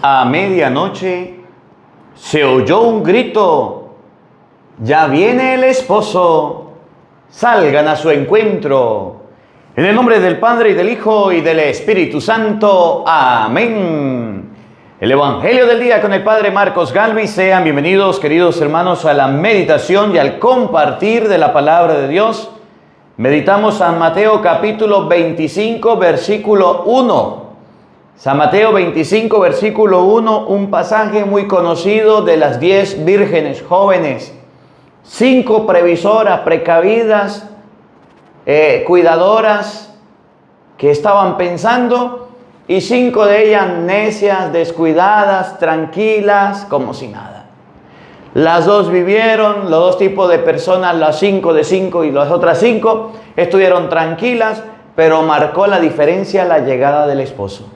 A medianoche se oyó un grito: ya viene el esposo, salgan a su encuentro. En el nombre del Padre, y del Hijo, y del Espíritu Santo. Amén. El Evangelio del día con el Padre Marcos Galvis. Sean bienvenidos, queridos hermanos, a la meditación y al compartir de la palabra de Dios. Meditamos San Mateo capítulo 25, versículo 1. San Mateo 25, versículo 1, un pasaje muy conocido de las 10 vírgenes jóvenes. 5 previsoras, precavidas, cuidadoras, que estaban pensando, y 5 de ellas necias, descuidadas, tranquilas, como si nada. Las 2 vivieron, los 2 tipos de personas, las 5 de 5 y las otras 5, estuvieron tranquilas, pero marcó la diferencia la llegada del esposo.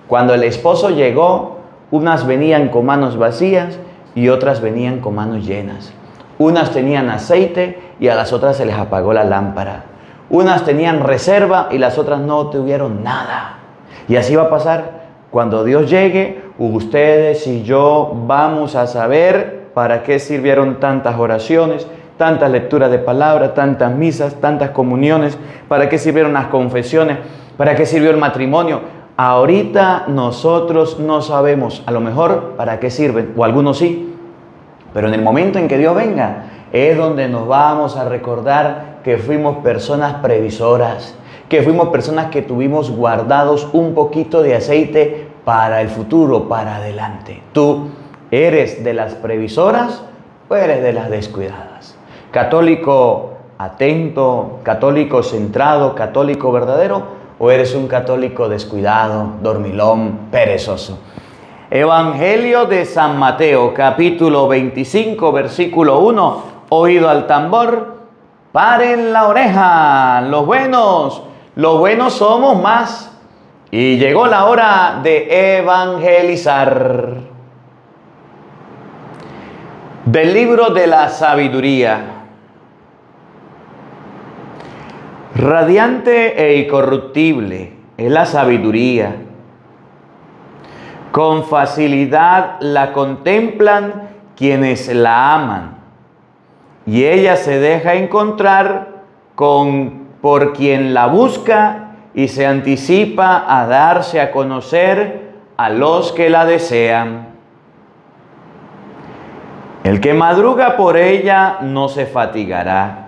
Cuando el esposo llegó, unas venían con manos vacías y otras venían con manos llenas. Unas tenían aceite y a las otras se les apagó la lámpara. Unas tenían reserva y las otras no tuvieron nada. Y así va a pasar cuando Dios llegue. Ustedes y yo vamos a saber para qué sirvieron tantas oraciones, tantas lecturas de palabra, tantas misas, tantas comuniones, para qué sirvieron las confesiones, para qué sirvió el matrimonio. Ahorita nosotros no sabemos, a lo mejor para qué sirven, o algunos sí, pero en el momento en que Dios venga, es donde nos vamos a recordar que fuimos personas previsoras, que fuimos personas que tuvimos guardados un poquito de aceite para el futuro, para adelante. ¿Tú eres de las previsoras o eres de las descuidadas? Católico atento, católico centrado, católico verdadero, ¿o eres un católico descuidado, dormilón, perezoso? Evangelio de San Mateo, capítulo 25, versículo 1. Oído al tambor, paren la oreja, los buenos somos más. Y llegó la hora de evangelizar. Del libro de la sabiduría. Radiante e incorruptible es la sabiduría. Con facilidad la contemplan quienes la aman, y ella se deja encontrar por quien la busca y se anticipa a darse a conocer a los que la desean. El que madruga por ella no se fatigará,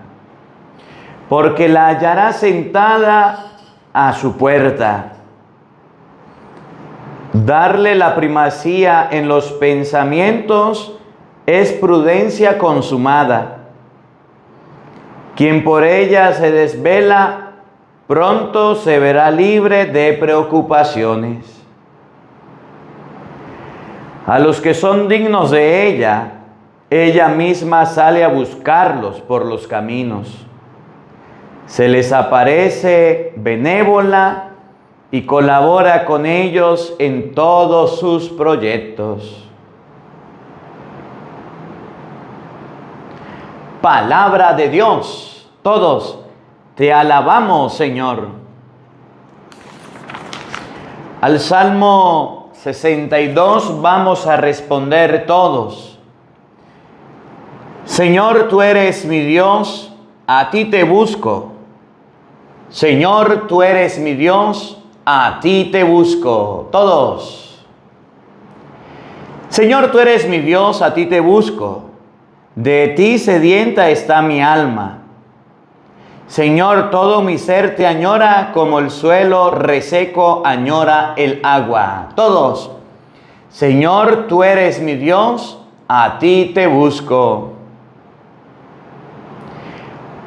porque la hallará sentada a su puerta. Darle la primacía en los pensamientos es prudencia consumada. Quien por ella se desvela, pronto se verá libre de preocupaciones. A los que son dignos de ella misma sale a buscarlos por los caminos. Se les aparece benévola y colabora con ellos en todos sus proyectos. Palabra de Dios. Todos te alabamos, Señor. Al Salmo 62 vamos a responder todos. Señor, tú eres mi Dios, a ti te busco. Señor, tú eres mi Dios, a ti te busco. Todos. Señor, tú eres mi Dios, a ti te busco. De ti sedienta está mi alma. Señor, todo mi ser te añora, como el suelo reseco añora el agua. Todos. Señor, tú eres mi Dios, a ti te busco.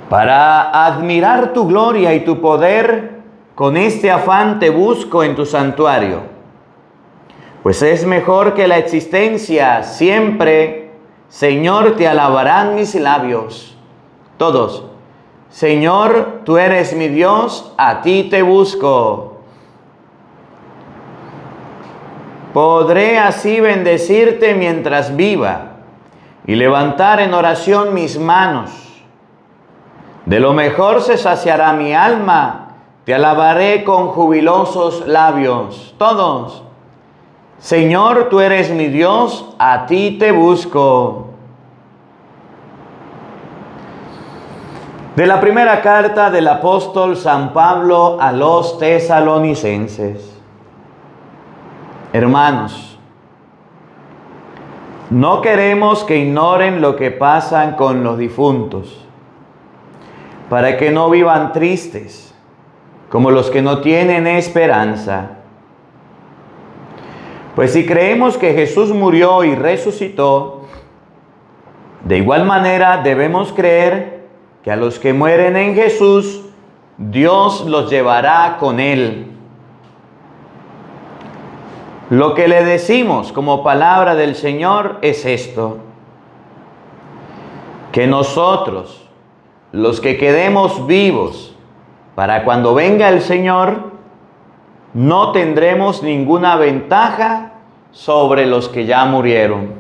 Para admirar tu gloria y tu poder, con este afán te busco en tu santuario. Pues es mejor que la existencia siempre, Señor, te alabarán mis labios. Todos. Señor, tú eres mi Dios, a ti te busco. Podré así bendecirte mientras viva y levantar en oración mis manos. De lo mejor se saciará mi alma, te alabaré con jubilosos labios. Todos. Señor, tú eres mi Dios, a ti te busco. De la primera carta del apóstol San Pablo a los tesalonicenses. Hermanos, no queremos que ignoren lo que pasa con los difuntos, para que no vivan tristes, como los que no tienen esperanza. Pues si creemos que Jesús murió y resucitó, de igual manera debemos creer que a los que mueren en Jesús, Dios los llevará con Él. Lo que le decimos como palabra del Señor es esto: que nosotros, los que quedemos vivos para cuando venga el Señor, no tendremos ninguna ventaja sobre los que ya murieron.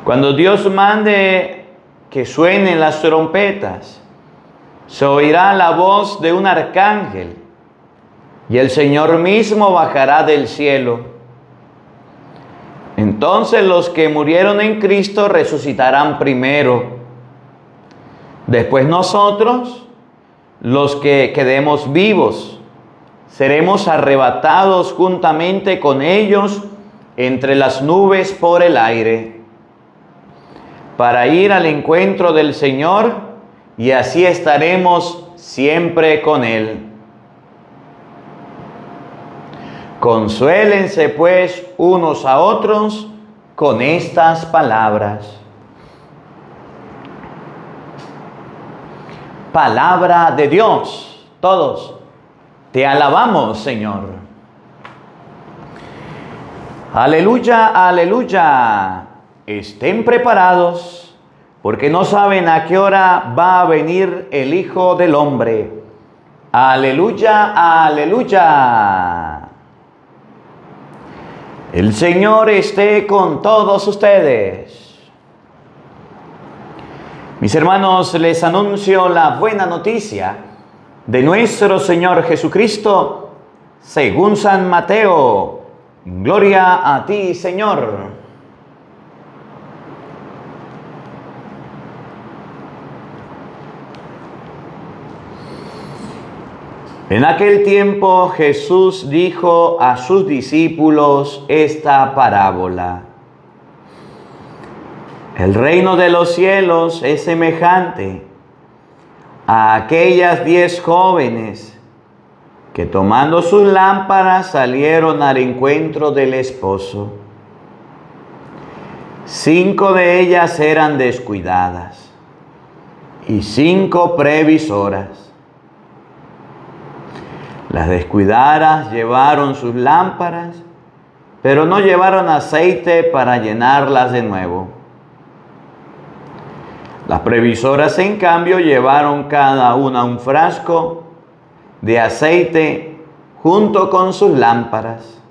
Cuando Dios mande que suenen las trompetas, se oirá la voz de un arcángel y el Señor mismo bajará del cielo. Entonces los que murieron en Cristo resucitarán primero. Después nosotros, los que quedemos vivos, seremos arrebatados juntamente con ellos entre las nubes por el aire, para ir al encuentro del Señor, y así estaremos siempre con Él. Consuélense pues unos a otros con estas palabras. Palabra de Dios. Todos te alabamos, Señor. Aleluya, aleluya. Estén preparados, porque no saben a qué hora va a venir el Hijo del Hombre. Aleluya, aleluya. El Señor esté con todos ustedes. Mis hermanos, les anuncio la buena noticia de nuestro Señor Jesucristo según San Mateo. Gloria a ti, Señor. En aquel tiempo Jesús dijo a sus discípulos esta parábola: el reino de los cielos es semejante a aquellas 10 jóvenes que tomando sus lámparas salieron al encuentro del esposo. 5 de ellas eran descuidadas y 5 previsoras. Las descuidadas llevaron sus lámparas, pero no llevaron aceite para llenarlas de nuevo. Las previsoras, en cambio, llevaron cada una un frasco de aceite junto con sus lámparas.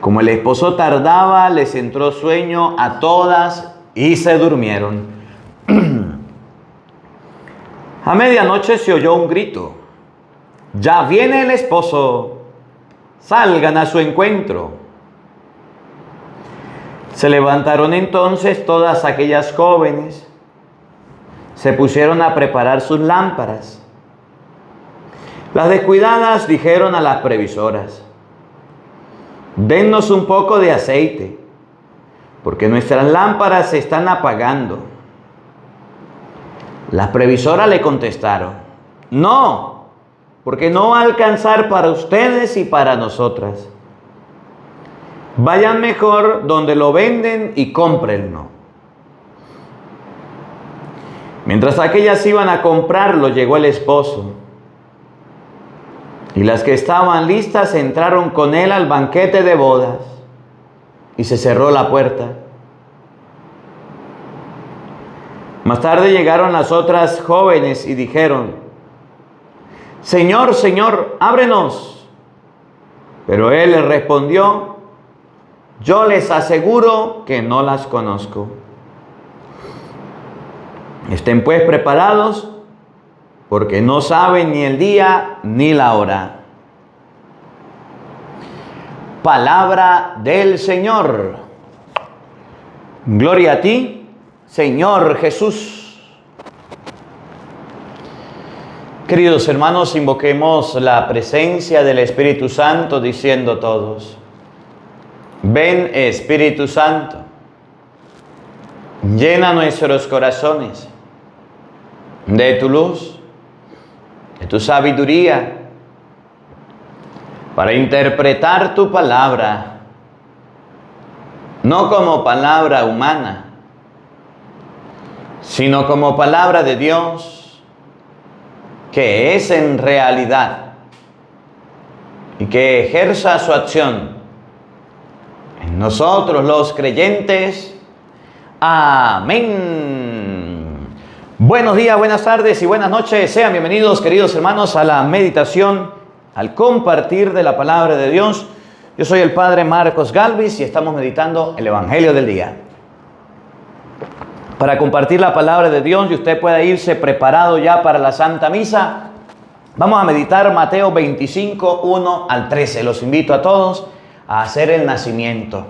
Como el esposo tardaba, les entró sueño a todas y se durmieron. A medianoche se oyó un grito: ¡ya viene el esposo! ¡Salgan a su encuentro! Se levantaron entonces todas aquellas jóvenes, se pusieron a preparar sus lámparas. Las descuidadas dijeron a las previsoras: dennos un poco de aceite, porque nuestras lámparas se están apagando. Las previsoras le contestaron: no, porque no va a alcanzar para ustedes y para nosotras. Vayan mejor donde lo venden y cómprenlo. Mientras aquellas iban a comprarlo, llegó el esposo. Y las que estaban listas entraron con él al banquete de bodas, y se cerró la puerta. Más tarde llegaron las otras jóvenes y dijeron: Señor, Señor, ábrenos. Pero él les respondió: yo les aseguro que no las conozco. Estén pues preparados, porque no saben ni el día ni la hora. Palabra del Señor. Gloria a ti, Señor Jesús. Queridos hermanos, invoquemos la presencia del Espíritu Santo diciendo todos: ven, Espíritu Santo, llena nuestros corazones de tu luz, de tu sabiduría, para interpretar tu palabra, no como palabra humana, sino como palabra de Dios, que es en realidad, y que ejerza su acción en nosotros los creyentes. Amén. Buenos días, buenas tardes y buenas noches. Sean bienvenidos, queridos hermanos, a la meditación, al compartir de la palabra de Dios. Yo soy el Padre Marcos Galvis y estamos meditando el Evangelio del día. Para compartir la palabra de Dios y usted pueda irse preparado ya para la Santa Misa, vamos a meditar Mateo 25, 1 al 13. Los invito a todos a hacer el nacimiento.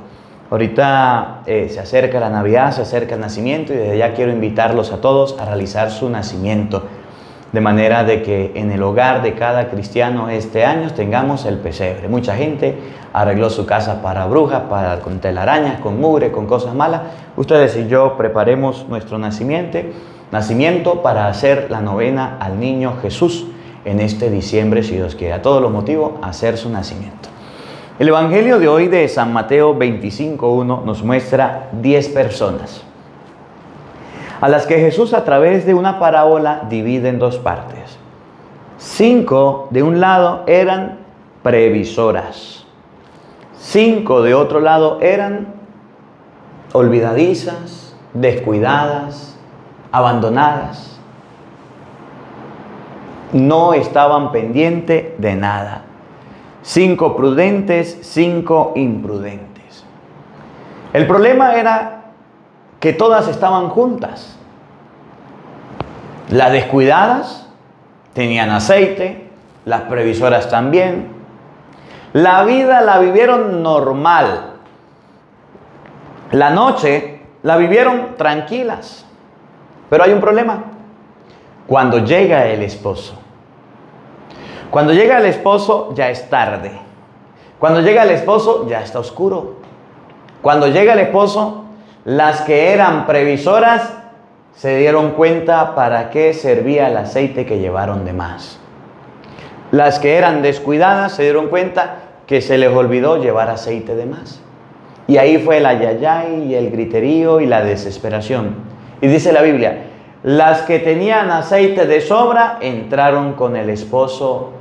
Ahorita se acerca la Navidad, se acerca el nacimiento y desde ya quiero invitarlos a todos a realizar su nacimiento. De manera de que en el hogar de cada cristiano este año tengamos el pesebre. Mucha gente arregló su casa para brujas, con telarañas, con mugre, con cosas malas. Ustedes y yo preparemos nuestro nacimiento para hacer la novena al niño Jesús en este diciembre, si Dios quiere. A todos los motivos a hacer su nacimiento. El Evangelio de hoy de San Mateo 25:1 nos muestra 10 personas a las que Jesús, a través de una parábola, divide en dos partes. 5 de un lado eran previsoras, 5 de otro lado eran olvidadizas, descuidadas, abandonadas. No estaban pendientes de nada. 5 prudentes, 5 imprudentes. El problema era que todas estaban juntas. Las descuidadas tenían aceite, las previsoras también. La vida la vivieron normal. La noche la vivieron tranquilas. Pero hay un problema. Cuando llega el esposo. Cuando llega el esposo ya es tarde. Cuando llega el esposo ya está oscuro. Cuando llega el esposo, las que eran previsoras se dieron cuenta para qué servía el aceite que llevaron de más. Las que eran descuidadas se dieron cuenta que se les olvidó llevar aceite de más. Y ahí fue el ayayay y el griterío y la desesperación. Y dice la Biblia, las que tenían aceite de sobra entraron con el esposo.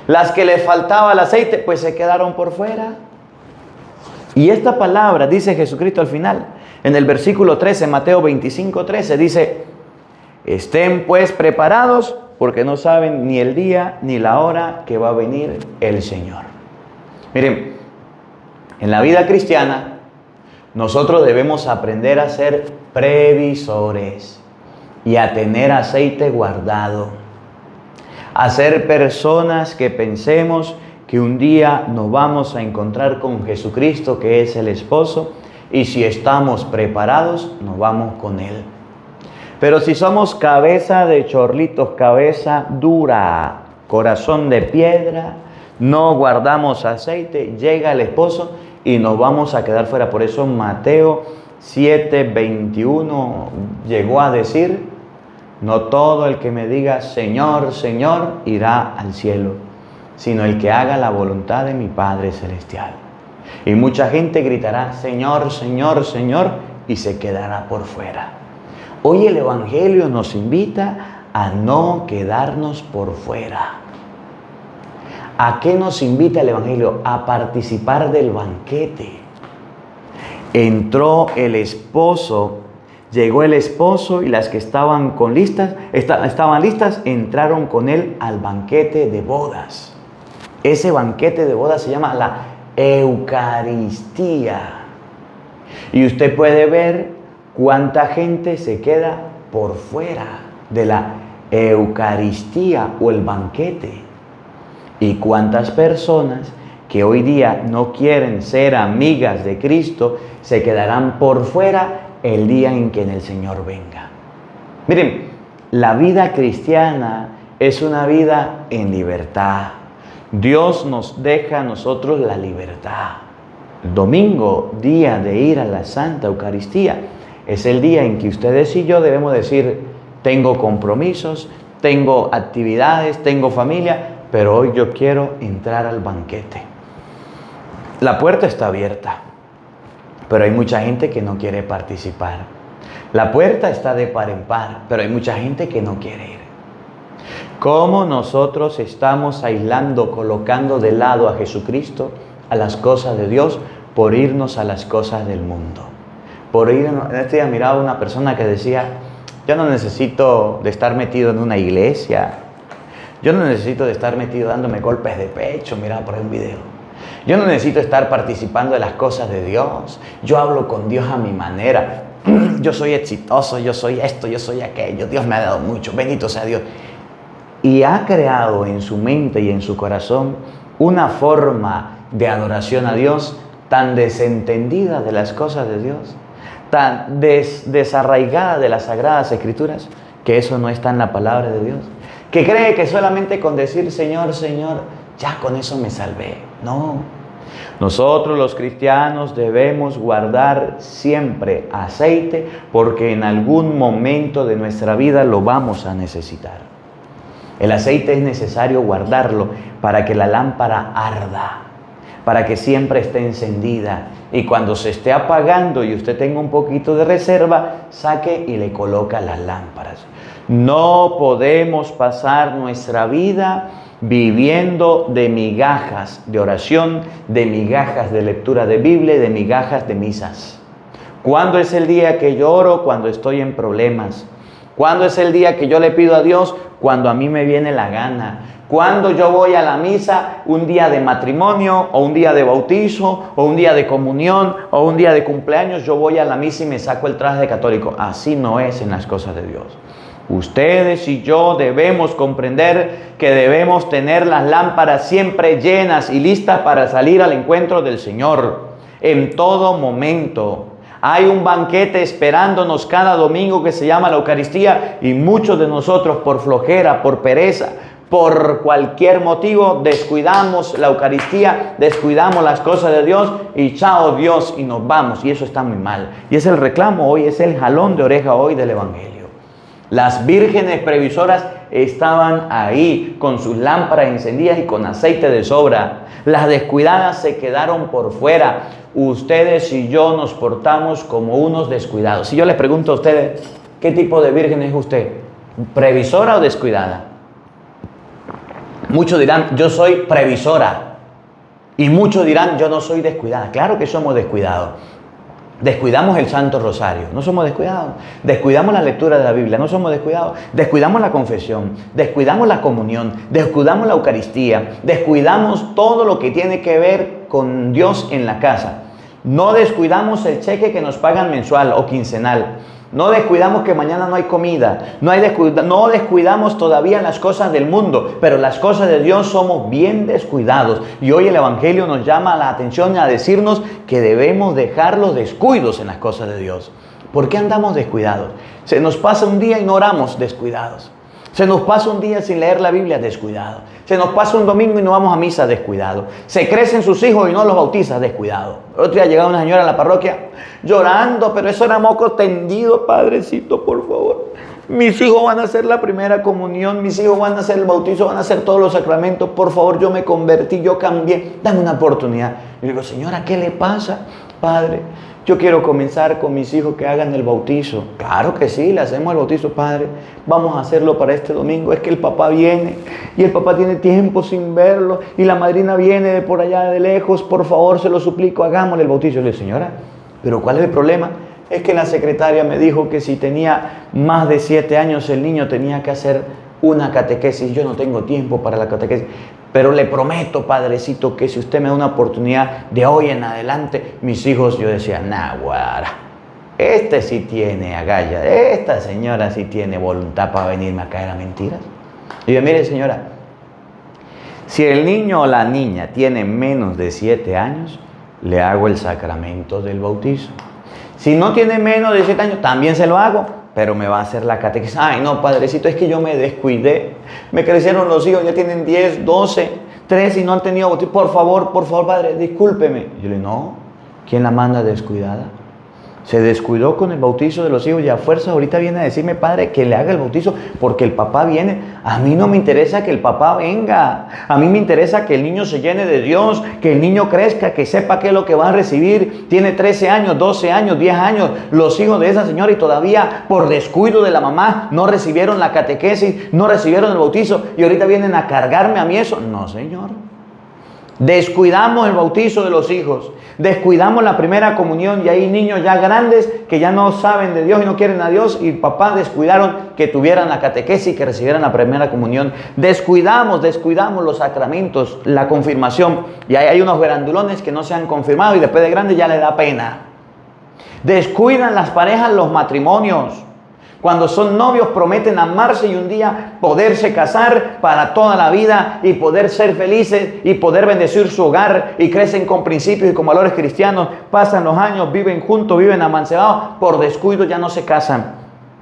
Las que les faltaba el aceite pues se quedaron por fuera. Y esta palabra, dice Jesucristo al final, en el versículo 13, Mateo 25, 13, dice: estén pues preparados, porque no saben ni el día ni la hora que va a venir el Señor. Miren, en la vida cristiana, nosotros debemos aprender a ser previsores y a tener aceite guardado. A ser personas que pensemos que un día nos vamos a encontrar con Jesucristo, que es el esposo, y si estamos preparados, nos vamos con Él. Pero si somos cabeza de chorlitos, cabeza dura, corazón de piedra, no guardamos aceite, llega el esposo y nos vamos a quedar fuera. Por eso Mateo 7:21 llegó a decir: no todo el que me diga Señor, Señor, irá al cielo, sino el que haga la voluntad de mi Padre Celestial. Y mucha gente gritará Señor, Señor, Señor, y se quedará por fuera. Hoy el Evangelio nos invita a no quedarnos por fuera. ¿A qué nos invita el Evangelio? A participar del banquete. Entró el esposo, llegó el esposo y las que estaban listas entraron con él al banquete de bodas. Ese banquete de bodas se llama la Eucaristía. Y usted puede ver cuánta gente se queda por fuera de la Eucaristía o el banquete. Y cuántas personas que hoy día no quieren ser amigas de Cristo, se quedarán por fuera el día en que el Señor venga. Miren, la vida cristiana es una vida en libertad. Dios nos deja a nosotros la libertad. El domingo, día de ir a la Santa Eucaristía, es el día en que ustedes y yo debemos decir, tengo compromisos, tengo actividades, tengo familia, pero hoy yo quiero entrar al banquete. La puerta está abierta, pero hay mucha gente que no quiere participar. La puerta está de par en par, pero hay mucha gente que no quiere ir. ¿Cómo nosotros estamos aislando, colocando de lado a Jesucristo, a las cosas de Dios, por irnos a las cosas del mundo? En este día miraba una persona que decía, yo no necesito de estar metido en una iglesia, yo no necesito de estar metido dándome golpes de pecho, miraba por ahí un video. Yo no necesito estar participando de las cosas de Dios. Yo hablo con Dios a mi manera. Yo soy exitoso, yo soy esto, yo soy aquello. Dios me ha dado mucho, bendito sea Dios. Y ha creado en su mente y en su corazón una forma de adoración a Dios tan desentendida de las cosas de Dios, tan desarraigada de las Sagradas Escrituras, que eso no está en la palabra de Dios. Que cree que solamente con decir Señor, Señor, ya con eso me salvé. No. Nosotros los cristianos debemos guardar siempre aceite porque en algún momento de nuestra vida lo vamos a necesitar. El aceite es necesario guardarlo para que la lámpara arda, para que siempre esté encendida. Y cuando se esté apagando y usted tenga un poquito de reserva, saque y le coloca las lámparas. No podemos pasar nuestra vida viviendo de migajas de oración, de migajas de lectura de Biblia y de migajas de misas. ¿Cuándo es el día que yo oro? Cuando estoy en problemas. ¿Cuándo es el día que yo le pido a Dios? Cuando a mí me viene la gana. ¿Cuándo yo voy a la misa? Un día de matrimonio, o un día de bautizo, o un día de comunión, o un día de cumpleaños, yo voy a la misa y me saco el traje de católico. Así no es en las cosas de Dios. Ustedes y yo debemos comprender que debemos tener las lámparas siempre llenas y listas para salir al encuentro del Señor en todo momento. Hay un banquete esperándonos cada domingo que se llama la Eucaristía y muchos de nosotros por flojera, por pereza, por cualquier motivo descuidamos la Eucaristía, descuidamos las cosas de Dios y chao Dios y nos vamos, y eso está muy mal. Y es el reclamo hoy, es el jalón de oreja hoy del Evangelio. Las vírgenes previsoras estaban ahí con sus lámparas encendidas y con aceite de sobra. Las descuidadas se quedaron por fuera. Ustedes y yo nos portamos como unos descuidados. Si yo les pregunto a ustedes, ¿qué tipo de virgen es usted? ¿Previsora o descuidada? Muchos dirán, yo soy previsora. Y muchos dirán, yo no soy descuidada. Claro que somos descuidados. Descuidamos el Santo Rosario, no somos descuidados. Descuidamos la lectura de la Biblia, no somos descuidados. Descuidamos la confesión, descuidamos la comunión, descuidamos la Eucaristía, descuidamos todo lo que tiene que ver con Dios en la casa. No descuidamos el cheque que nos pagan mensual o quincenal. No descuidamos que mañana no hay comida. No descuidamos todavía las cosas del mundo, pero las cosas de Dios somos bien descuidados. Y hoy el Evangelio nos llama la atención a decirnos que debemos dejar los descuidos en las cosas de Dios. ¿Por qué andamos descuidados? Se nos pasa un día y no oramos, descuidados. Se nos pasa un día sin leer la Biblia, descuidado. Se nos pasa un domingo y no vamos a misa, descuidado. Se crecen sus hijos y no los bautiza, descuidado. El otro día llegaba una señora a la parroquia llorando, pero eso era moco tendido, padrecito, por favor. Mis hijos van a hacer la primera comunión, mis hijos van a hacer el bautizo, van a hacer todos los sacramentos. Por favor, yo me convertí, yo cambié, dame una oportunidad. Y digo, señora, ¿qué le pasa, padre? Yo quiero comenzar con mis hijos que hagan el bautizo. Claro que sí, le hacemos el bautizo, padre. Vamos a hacerlo para este domingo. Es que el papá viene y el papá tiene tiempo sin verlo y la madrina viene de por allá de lejos. Por favor, se lo suplico, hagámosle el bautizo. Le digo, señora, ¿pero cuál es el problema? Es que la secretaria me dijo que si tenía más de 7 años el niño tenía que hacer una catequesis. Yo no tengo tiempo para la catequesis. Pero le prometo, padrecito, que si usted me da una oportunidad de hoy en adelante, mis hijos, yo decía, naguara, este sí tiene agallas, esta señora sí tiene voluntad para venirme a caer a mentiras. Y yo, mire señora, Si el niño o la niña tiene menos de 7 años, le hago el sacramento del bautizo. Si no tiene menos de 7 años, también se lo hago, pero me va a hacer la catequesis. Ay, no, padrecito, es que yo me descuidé. Me crecieron los hijos, ya tienen 10, 12, 13 y no han tenido bautizo. Por favor, padre, discúlpeme. Yo le digo, no, ¿quién la manda descuidada? Se descuidó con el bautizo de los hijos y a fuerza ahorita viene a decirme, padre, que le haga el bautizo porque el papá viene. A mí no me interesa que el papá venga. A mí me interesa que el niño se llene de Dios, que el niño crezca, que sepa qué es lo que va a recibir. Tiene 13 años, 12 años, 10 años, los hijos de esa señora y todavía por descuido de la mamá no recibieron la catequesis, no recibieron el bautizo y ahorita vienen a cargarme a mí eso. No, señor. Descuidamos el bautizo de los hijos, descuidamos la primera comunión y hay niños ya grandes que ya no saben de Dios y no quieren a Dios y papás descuidaron que tuvieran la catequesis y que recibieran la primera comunión. Descuidamos los sacramentos, la confirmación y hay unos grandulones que no se han confirmado y después de grandes ya les da pena. Descuidan las parejas los matrimonios. Cuando son novios prometen amarse y un día poderse casar para toda la vida y poder ser felices y poder bendecir su hogar y crecen con principios y con valores cristianos. Pasan los años, viven juntos, viven amancebados. Por descuido ya no se casan.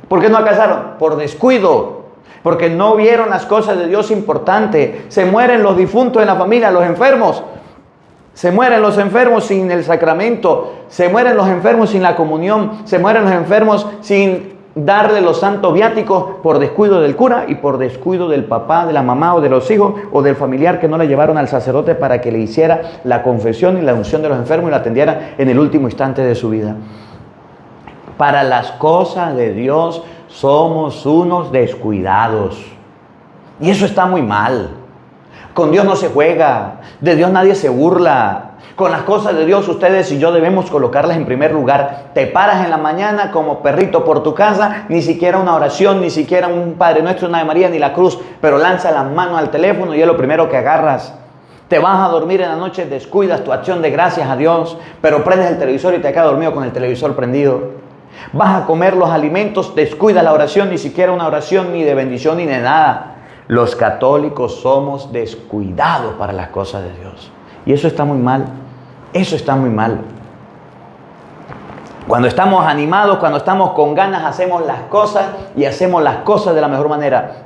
¿Por qué no casaron? Por descuido. Porque no vieron las cosas de Dios importantes. Se mueren los difuntos de la familia, los enfermos. Se mueren los enfermos sin el sacramento. Se mueren los enfermos sin la comunión. Se mueren los enfermos sin darle los santos viáticos por descuido del cura y por descuido del papá, de la mamá o de los hijos o del familiar que no le llevaron al sacerdote para que le hiciera la confesión y la unción de los enfermos y la atendiera en el último instante de su vida. Para las cosas de Dios somos unos descuidados y eso está muy mal. Con Dios no se juega, de Dios nadie se burla. Con las cosas de Dios ustedes y yo debemos colocarlas en primer lugar. Te paras en la mañana como perrito por tu casa, ni siquiera una oración, ni siquiera un Padre Nuestro, una Ave María, ni la cruz, pero lanza las manos al teléfono y es lo primero que agarras. Te vas a dormir en la noche, descuidas tu acción de gracias a Dios, pero prendes el televisor y te quedas dormido con el televisor prendido. Vas a comer los alimentos, descuidas la oración, ni siquiera una oración ni de bendición ni de nada. Los católicos somos descuidados para las cosas de Dios. Y eso está muy mal. Eso está muy mal. Cuando estamos animados, cuando estamos con ganas, hacemos las cosas y hacemos las cosas de la mejor manera.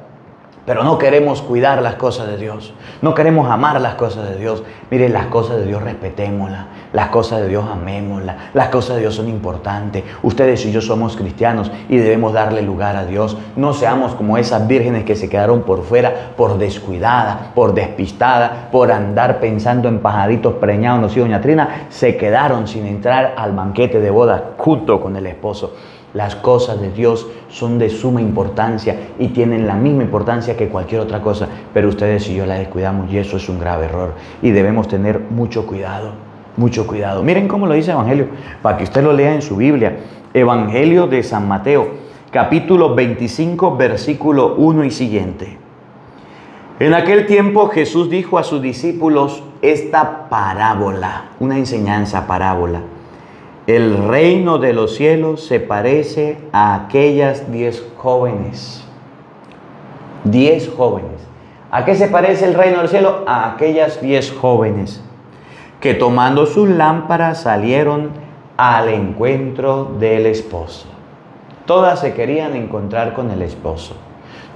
Pero no queremos cuidar las cosas de Dios. No queremos amar las cosas de Dios. Miren, las cosas de Dios respetémoslas. Las cosas de Dios amémoslas. Las cosas de Dios son importantes. Ustedes y yo somos cristianos y debemos darle lugar a Dios. No seamos como esas vírgenes que se quedaron por fuera, por descuidadas, por despistadas, por andar pensando en pajaritos preñados. Los hijos de doña Trina se quedaron sin entrar al banquete de boda junto con el esposo. Las cosas de Dios son de suma importancia y tienen la misma importancia que cualquier otra cosa, pero ustedes y yo las descuidamos y eso es un grave error y debemos tener mucho cuidado, mucho cuidado. Miren cómo lo dice el Evangelio, para que usted lo lea en su Biblia. Evangelio de San Mateo, capítulo 25, versículo 1 y siguiente. En aquel tiempo Jesús dijo a sus discípulos esta parábola, una enseñanza parábola. El reino de los cielos se parece a aquellas 10 jóvenes. 10 jóvenes. ¿A qué se parece el reino del cielo? A aquellas 10 jóvenes que tomando sus lámparas salieron al encuentro del esposo. Todas se querían encontrar con el esposo.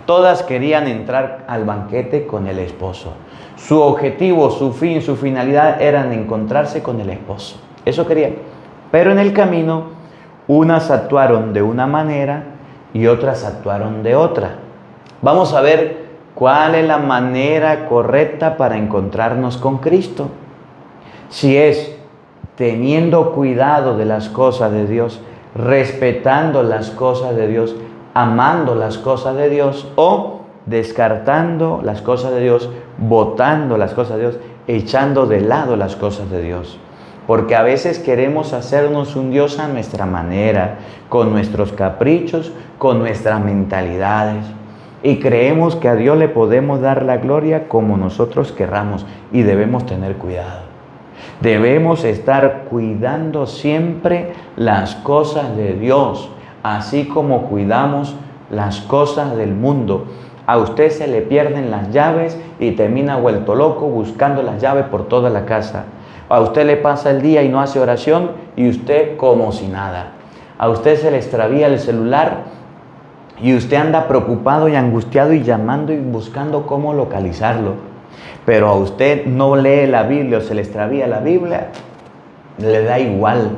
Todas querían entrar al banquete con el esposo. Su objetivo, su fin, su finalidad eran encontrarse con el esposo. Eso querían. Pero en el camino, unas actuaron de una manera y otras actuaron de otra. Vamos a ver cuál es la manera correcta para encontrarnos con Cristo. Si es teniendo cuidado de las cosas de Dios, respetando las cosas de Dios, amando las cosas de Dios, o descartando las cosas de Dios, botando las cosas de Dios, echando de lado las cosas de Dios. Porque a veces queremos hacernos un Dios a nuestra manera, con nuestros caprichos, con nuestras mentalidades. Y creemos que a Dios le podemos dar la gloria como nosotros querramos y debemos tener cuidado. Debemos estar cuidando siempre las cosas de Dios, así como cuidamos las cosas del mundo. A usted se le pierden las llaves y termina vuelto loco buscando las llaves por toda la casa. A usted le pasa el día y no hace oración y usted como si nada. A usted se le extravía el celular y usted anda preocupado y angustiado y llamando y buscando cómo localizarlo. Pero a usted no lee la Biblia o se le extravía la Biblia, le da igual.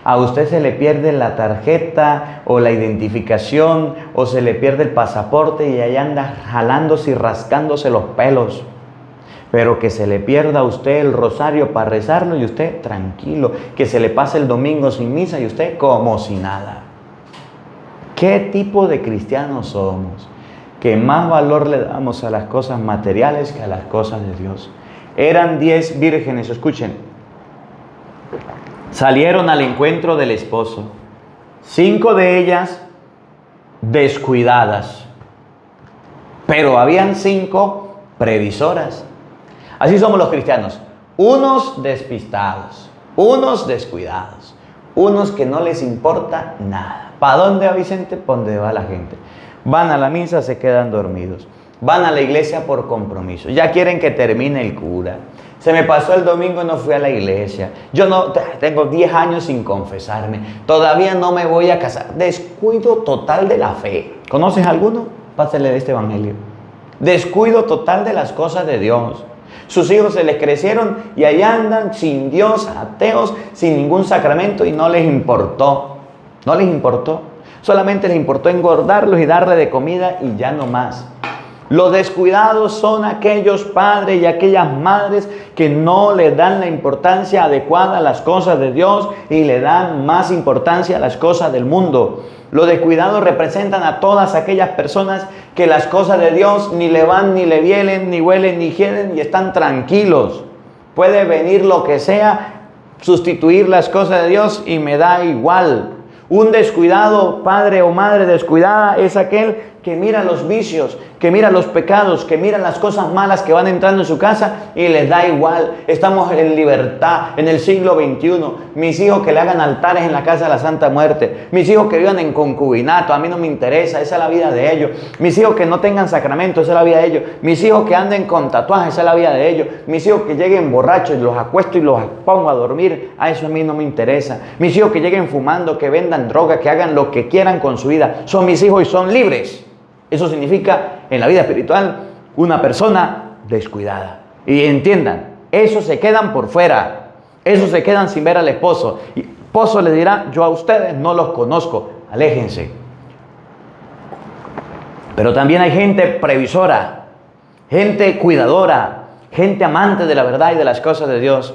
A usted se le pierde la tarjeta o la identificación o se le pierde el pasaporte y ahí anda jalándose y rascándose los pelos. Pero que se le pierda a usted el rosario para rezarlo y usted tranquilo. Que se le pase el domingo sin misa y usted como si nada. ¿Qué tipo de cristianos somos? Que más valor le damos a las cosas materiales que a las cosas de Dios. Eran 10 vírgenes, escuchen. Salieron al encuentro del esposo. 5 de ellas descuidadas. Pero habían 5 previsoras. Así somos los cristianos. Unos despistados, unos descuidados, unos que no les importa nada. ¿Para dónde va Vicente? ¿Para dónde va la gente? Van a la misa, se quedan dormidos. Van a la iglesia por compromiso. Ya quieren que termine el cura. Se me pasó el domingo y no fui a la iglesia. Yo no tengo 10 años sin confesarme. Todavía no me voy a casar. Descuido total de la fe. ¿Conoces alguno? Pásale de este evangelio. Descuido total de las cosas de Dios. Sus hijos se les crecieron y ahí andan sin Dios, ateos, sin ningún sacramento y no les importó. No les importó. Solamente les importó engordarlos y darle de comida y ya no más. Los descuidados son aquellos padres y aquellas madres que no le dan la importancia adecuada a las cosas de Dios y le dan más importancia a las cosas del mundo. Los descuidados representan a todas aquellas personas que las cosas de Dios ni le van, ni le vienen, ni huelen, ni hieden y están tranquilos. Puede venir lo que sea, sustituir las cosas de Dios y me da igual. Un descuidado, padre o madre descuidada, es aquel que mira los vicios, que mira los pecados, que mira las cosas malas que van entrando en su casa y les da igual. Estamos en libertad, en el siglo XXI. Mis hijos que le hagan altares en la casa de la Santa Muerte. Mis hijos que vivan en concubinato, a mí no me interesa, esa es la vida de ellos. Mis hijos que no tengan sacramento, esa es la vida de ellos. Mis hijos que anden con tatuajes, esa es la vida de ellos. Mis hijos que lleguen borrachos y los acuesto y los pongo a dormir, a eso a mí no me interesa. Mis hijos que lleguen fumando, que vendan droga, que hagan lo que quieran con su vida. Son mis hijos y son libres. Eso significa, en la vida espiritual, una persona descuidada. Y entiendan, esos se quedan por fuera. Esos se quedan sin ver al esposo. Y el esposo le dirá, yo a ustedes no los conozco, aléjense. Pero también hay gente previsora, gente cuidadora, gente amante de la verdad y de las cosas de Dios.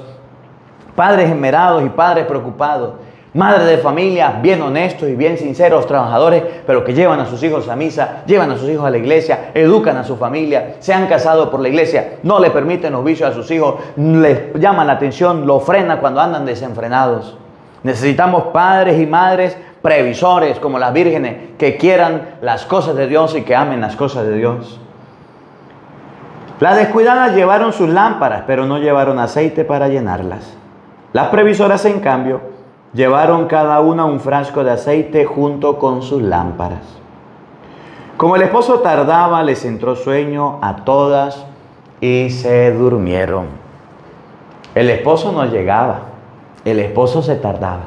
Padres esmerados y padres preocupados. Madres de familia bien honestos y bien sinceros, trabajadores, pero que llevan a sus hijos a misa, llevan a sus hijos a la iglesia, educan a su familia, se han casado por la iglesia, no le permiten los vicios a sus hijos, les llaman la atención, lo frenan cuando andan desenfrenados. Necesitamos padres y madres previsores como las vírgenes que quieran las cosas de Dios y que amen las cosas de Dios. Las descuidadas llevaron sus lámparas, pero no llevaron aceite para llenarlas. Las previsoras, en cambio, llevaron cada una un frasco de aceite junto con sus lámparas. Como el esposo tardaba, les entró sueño a todas y se durmieron. El esposo no llegaba, el esposo se tardaba.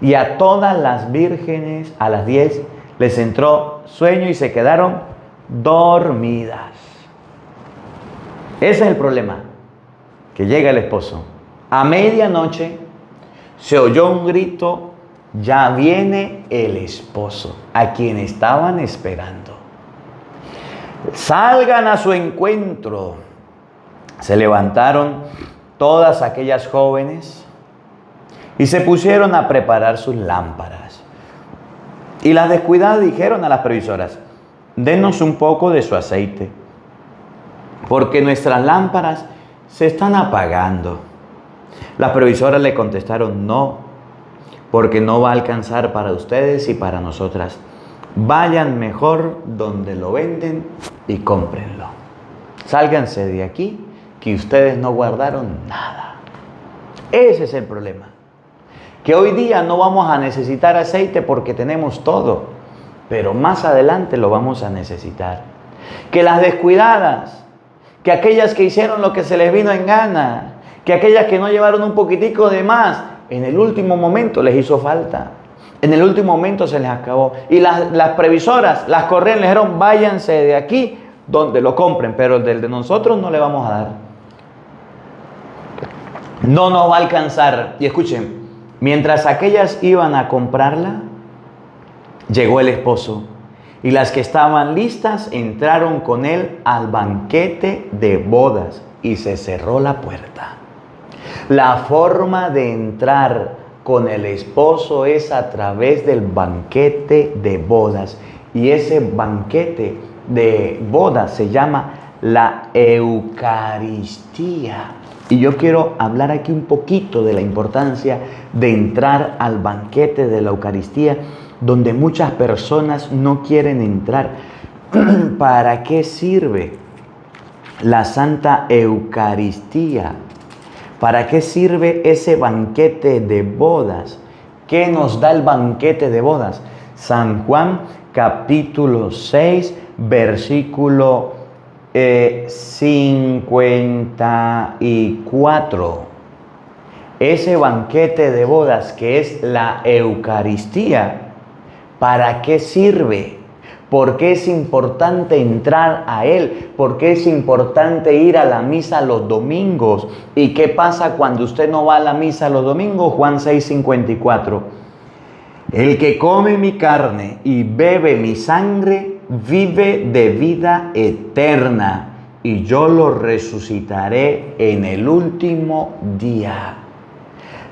Y a todas las vírgenes, a las 10, les entró sueño y se quedaron dormidas. Ese es el problema, que llega el esposo. A medianoche se oyó un grito, ya viene el esposo, a quien estaban esperando. Salgan a su encuentro. Se levantaron todas aquellas jóvenes y se pusieron a preparar sus lámparas. Y las descuidadas dijeron a las previsoras, denos un poco de su aceite, porque nuestras lámparas se están apagando. Las previsoras le contestaron, no, porque no va a alcanzar para ustedes y para nosotras. Vayan mejor donde lo venden y cómprenlo. Sálganse de aquí, que ustedes no guardaron nada. Ese es el problema. Que hoy día no vamos a necesitar aceite porque tenemos todo, pero más adelante lo vamos a necesitar. que las descuidadas, que aquellas que hicieron lo que se les vino en gana, que aquellas que no llevaron un poquitico de más, en el último momento les hizo falta. En el último momento se les acabó. Y las previsoras, las corrieron, les dijeron, váyanse de aquí donde lo compren, pero el de nosotros no le vamos a dar. No nos va a alcanzar. Y escuchen, mientras aquellas iban a comprarla, llegó el esposo. Y las que estaban listas entraron con él al banquete de bodas y se cerró la puerta. La forma de entrar con el esposo es a través del banquete de bodas. Y ese banquete de bodas se llama la Eucaristía. Y yo quiero hablar aquí un poquito de la importancia de entrar al banquete de la Eucaristía, donde muchas personas no quieren entrar. ¿Para qué sirve la Santa Eucaristía? ¿Para qué sirve ese banquete de bodas? ¿Qué nos da el banquete de bodas? San Juan capítulo 6, versículo 54. Ese banquete de bodas que es la Eucaristía, ¿para qué sirve? ¿Por qué es importante entrar a Él? ¿Por qué es importante ir a la misa los domingos? ¿Y qué pasa cuando usted no va a la misa los domingos? Juan 6:54. El que come mi carne y bebe mi sangre, vive de vida eterna, y yo lo resucitaré en el último día.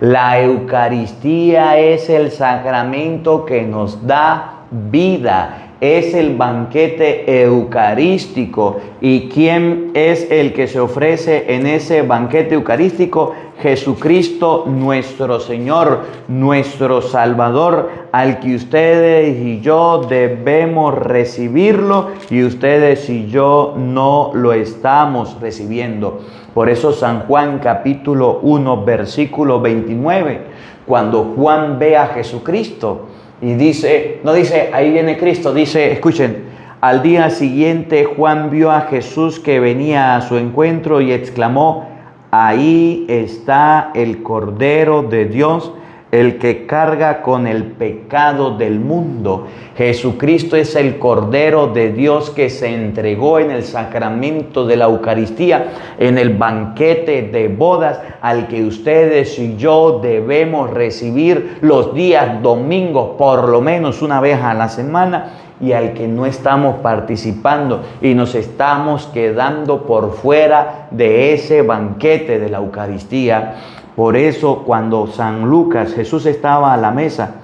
La Eucaristía es el sacramento que nos da vida. Es el banquete eucarístico. ¿Y quién es el que se ofrece en ese banquete eucarístico? Jesucristo nuestro Señor, nuestro Salvador, al que ustedes y yo debemos recibirlo y ustedes y yo no lo estamos recibiendo. Por eso San Juan capítulo 1 versículo 29, cuando Juan ve a Jesucristo, y dice, no dice, ahí viene Cristo, dice, escuchen, al día siguiente Juan vio a Jesús que venía a su encuentro y exclamó, ahí está el Cordero de Dios, el que carga con el pecado del mundo. Jesucristo es el Cordero de Dios que se entregó en el sacramento de la Eucaristía, en el banquete de bodas, al que ustedes y yo debemos recibir los días domingos, por lo menos una vez a la semana, y al que no estamos participando y nos estamos quedando por fuera de ese banquete de la Eucaristía. Por eso cuando San Lucas, Jesús estaba a la mesa,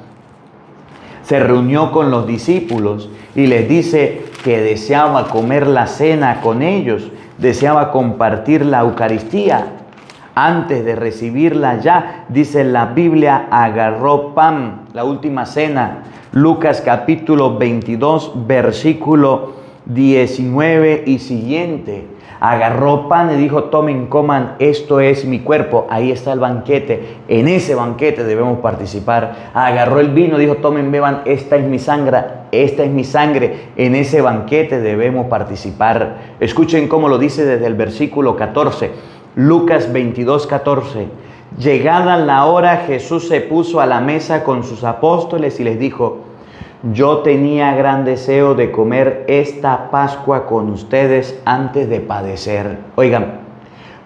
se reunió con los discípulos y les dice que deseaba comer la cena con ellos, deseaba compartir la Eucaristía. Antes de recibirla ya, dice la Biblia, agarró pan, la última cena. Lucas capítulo 22, versículo 19 y siguiente. Agarró pan y dijo, tomen, coman, esto es mi cuerpo. Ahí está el banquete, en ese banquete debemos participar. Agarró el vino, dijo, tomen, beban, esta es mi sangre, en ese banquete debemos participar. Escuchen cómo lo dice desde el versículo 14, Lucas 22, 14. Llegada la hora, Jesús se puso a la mesa con sus apóstoles y les dijo, yo tenía gran deseo de comer esta Pascua con ustedes antes de padecer. Oigan,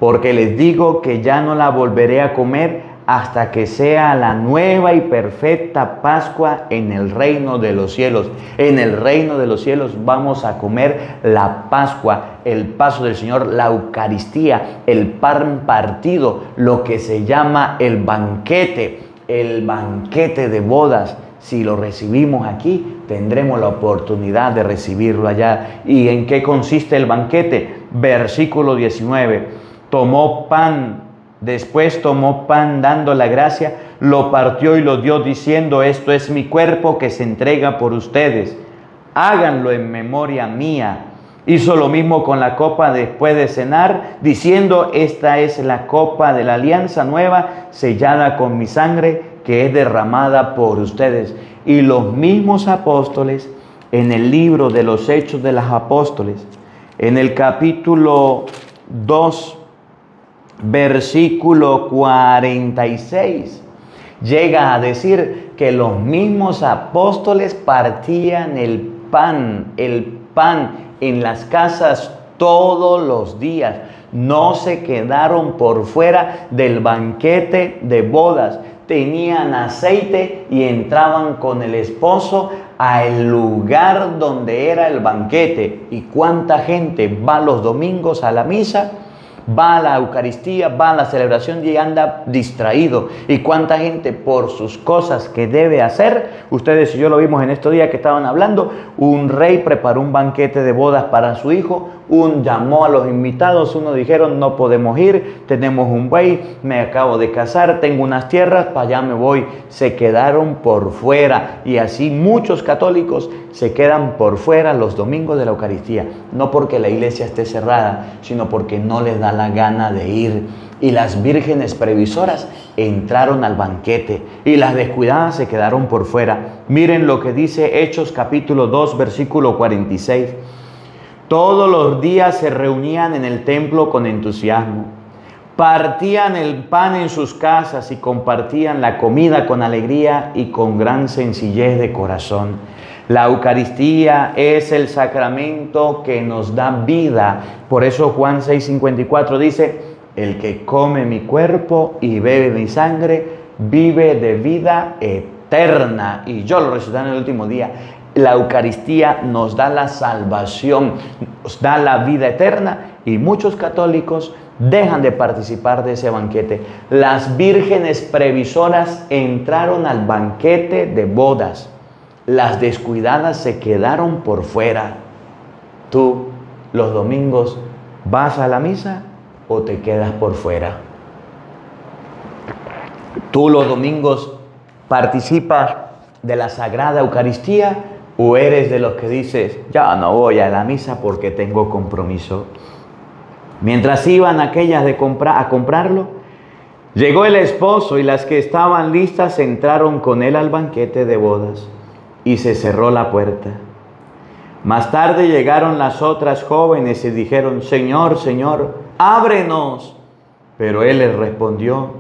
porque les digo que ya no la volveré a comer hasta que sea la nueva y perfecta Pascua en el reino de los cielos. En el reino de los cielos vamos a comer la Pascua, el paso del Señor, la Eucaristía, el pan partido, lo que se llama el banquete de bodas. Si lo recibimos aquí, tendremos la oportunidad de recibirlo allá. ¿Y en qué consiste el banquete? Versículo 19. Tomó pan, después tomó pan dando la gracia, lo partió y lo dio diciendo, esto es mi cuerpo que se entrega por ustedes. Háganlo en memoria mía. Hizo lo mismo con la copa después de cenar, diciendo, esta es la copa de la alianza nueva, sellada con mi sangre, que es derramada por ustedes. Y los mismos apóstoles, en el libro de los Hechos de los Apóstoles, en el capítulo 2, versículo 46, llega a decir que los mismos apóstoles partían el pan en las casas todos los días. No se quedaron por fuera del banquete de bodas. Tenían aceite y entraban con el esposo al lugar donde era el banquete. ¿Y cuánta gente va los domingos a la misa? Va a la Eucaristía, va a la celebración y anda distraído. Y cuánta gente por sus cosas que debe hacer. Ustedes y yo lo vimos en estos días que estaban hablando. Un rey preparó un banquete de bodas para su hijo. Llamó a los invitados. Uno dijeron: no podemos ir, tenemos un buey, me acabo de casar, tengo unas tierras, para allá me voy. Se quedaron por fuera. Y así muchos católicos se quedan por fuera los domingos de la Eucaristía. No porque la iglesia esté cerrada, sino porque no les da la gana de ir. Y las vírgenes previsoras entraron al banquete y las descuidadas se quedaron por fuera. Miren lo que dice Hechos capítulo 2, versículo 46. Todos los días se reunían en el templo con entusiasmo. Partían el pan en sus casas y compartían la comida con alegría y con gran sencillez de corazón. La Eucaristía es el sacramento que nos da vida. Por eso Juan 6:54 dice: el que come mi cuerpo y bebe mi sangre, vive de vida eterna, y yo lo resucitaré en el último día. La Eucaristía nos da la salvación, nos da la vida eterna, y muchos católicos dejan de participar de ese banquete. Las vírgenes previsoras entraron al banquete de bodas. Las descuidadas se quedaron por fuera. ¿Tú los domingos vas a la misa o te quedas por fuera? ¿Tú los domingos participas de la Sagrada Eucaristía o eres de los que dices: ya no voy a la misa porque tengo compromiso? Mientras iban aquellas a comprarlo, llegó el esposo y las que estaban listas entraron con él al banquete de bodas y se cerró la puerta. Más tarde llegaron las otras jóvenes y dijeron: Señor, Señor, ábrenos. Pero él les respondió: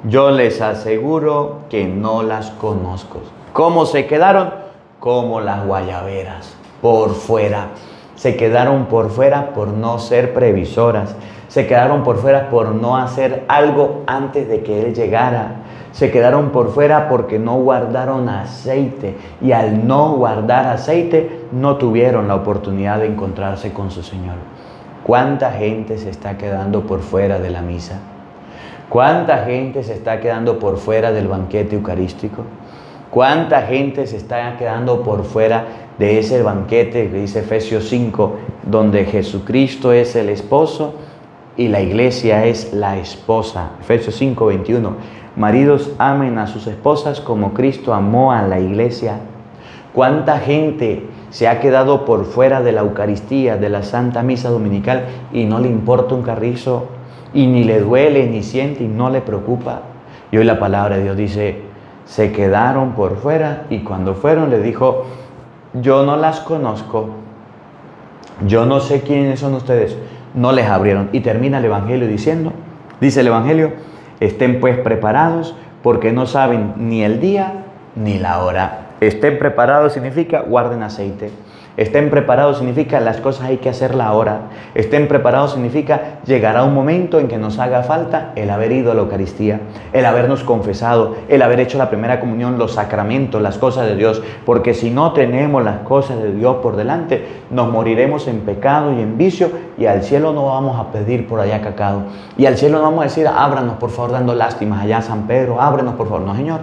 yo les aseguro que no las conozco. ¿Cómo se quedaron? Como las guayaberas, por fuera. Se quedaron por fuera por no ser previsoras. Se quedaron por fuera por no hacer algo antes de que él llegara. Se quedaron por fuera porque no guardaron aceite. Y al no guardar aceite, no tuvieron la oportunidad de encontrarse con su Señor. ¿Cuánta gente se está quedando por fuera de la misa? ¿Cuánta gente se está quedando por fuera del banquete eucarístico? ¿Cuánta gente se está quedando por fuera de ese banquete que dice Efesios 5, donde Jesucristo es el esposo y la iglesia es la esposa? Efesios 5, 21. Maridos, amen a sus esposas como Cristo amó a la iglesia. ¿Cuánta gente se ha quedado por fuera de la Eucaristía, de la Santa Misa Dominical, y no le importa un carrizo, y ni le duele, ni siente, y no le preocupa? Y hoy la palabra de Dios dice: se quedaron por fuera, y cuando fueron le dijo: yo no las conozco, yo no sé quiénes son ustedes. No les abrieron. Y termina el Evangelio diciendo, dice el Evangelio: estén pues preparados, porque no saben ni el día ni la hora. Estén preparados significa guarden aceite. Estén preparados significa las cosas hay que hacerlas ahora. Estén preparados significa llegará un momento en que nos haga falta el haber ido a la Eucaristía, el habernos confesado, el haber hecho la primera comunión, los sacramentos, las cosas de Dios. Porque si no tenemos las cosas de Dios por delante, nos moriremos en pecado y en vicio, y al cielo no vamos a pedir por allá cacao. Y al cielo no vamos a decir: ábranos por favor, dando lástimas allá a San Pedro, ábranos por favor. No, Señor.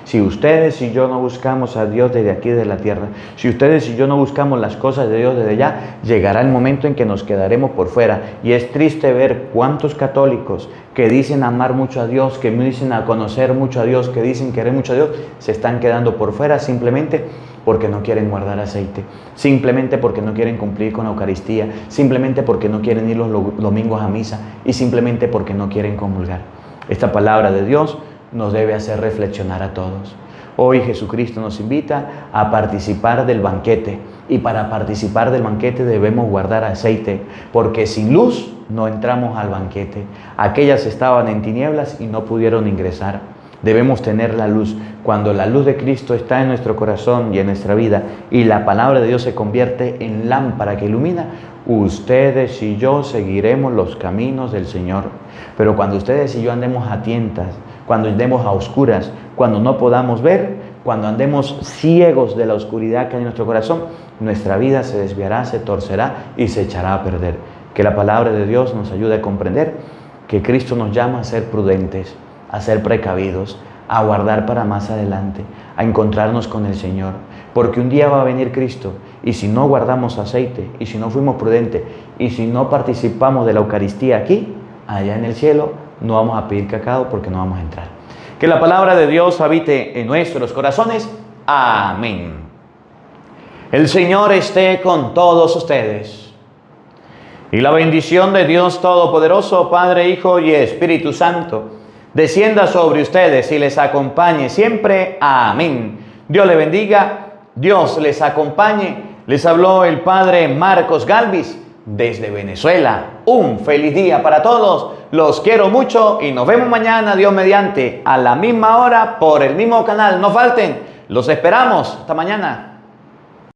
Si ustedes y yo no buscamos a Dios desde aquí, de la tierra, si ustedes y yo no buscamos las cosas de Dios desde allá, llegará el momento en que nos quedaremos por fuera. Y es triste ver cuántos católicos que dicen amar mucho a Dios, que dicen a conocer mucho a Dios, que dicen querer mucho a Dios, se están quedando por fuera simplemente porque no quieren guardar aceite, simplemente porque no quieren cumplir con la Eucaristía, simplemente porque no quieren ir los domingos a misa, y simplemente porque no quieren comulgar. Esta palabra de Dios nos debe hacer reflexionar a todos. Hoy Jesucristo nos invita a participar del banquete, Y para participar del banquete debemos guardar aceite, porque sin luz no entramos al banquete. Aquellas estaban en tinieblas y no pudieron ingresar. Debemos tener la luz. Cuando la luz de Cristo está en nuestro corazón y en nuestra vida, y la palabra de Dios se convierte en lámpara que ilumina, ustedes y yo seguiremos los caminos del Señor. Pero cuando ustedes y yo andemos a tientas, cuando andemos a oscuras, cuando no podamos ver, cuando andemos ciegos de la oscuridad que hay en nuestro corazón, nuestra vida se desviará, se torcerá y se echará a perder. Que la palabra de Dios nos ayude a comprender que Cristo nos llama a ser prudentes, a ser precavidos, a guardar para más adelante, a encontrarnos con el Señor. Porque un día va a venir Cristo, y si no guardamos aceite, y si no fuimos prudentes, y si no participamos de la Eucaristía aquí, allá en el cielo, no vamos a pedir cacao porque no vamos a entrar. Que la palabra de Dios habite en nuestros corazones. Amén. El Señor esté con todos ustedes. Y la bendición de Dios Todopoderoso, Padre, Hijo y Espíritu Santo, descienda sobre ustedes y les acompañe siempre. Amén. Dios les bendiga, Dios les acompañe. Les habló el Padre Marcos Galvis desde Venezuela. Un feliz día para todos. Los quiero mucho y nos vemos mañana, Dios mediante, a la misma hora por el mismo canal. No falten, los esperamos. Hasta mañana.